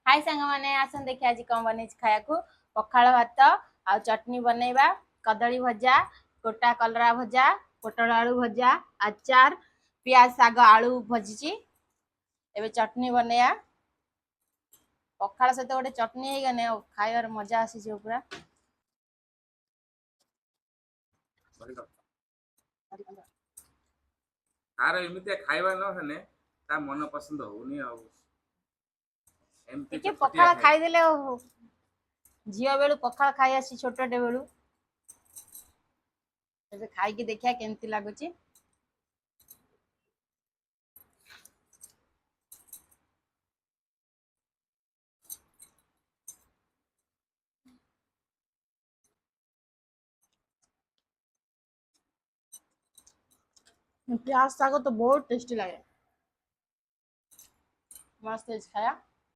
हाय सांग माने आसन देखि आज कौन बनै खाया को पखाल भात आ चटनी बनैबा कदली भजा गोटा कलरा भजा पोटल आलू भजा अचार प्याज साग आलू भजिची एबे चटनी बनैया पखाल सहित गोटे चटनी है गने खाइबार मजा आसी जे पूरा तार एमती खाଇବା न हेने ता मन पसंद होनी आ एमती टिके चटपटिया पखाल खाए खाई देले झियो बेलू पखाल खाई आसी छोटटे बेलू एबे खाई के देखिया केमती लागुची प्याज साग तो बहुत टेस्टी लगे मस्त खाया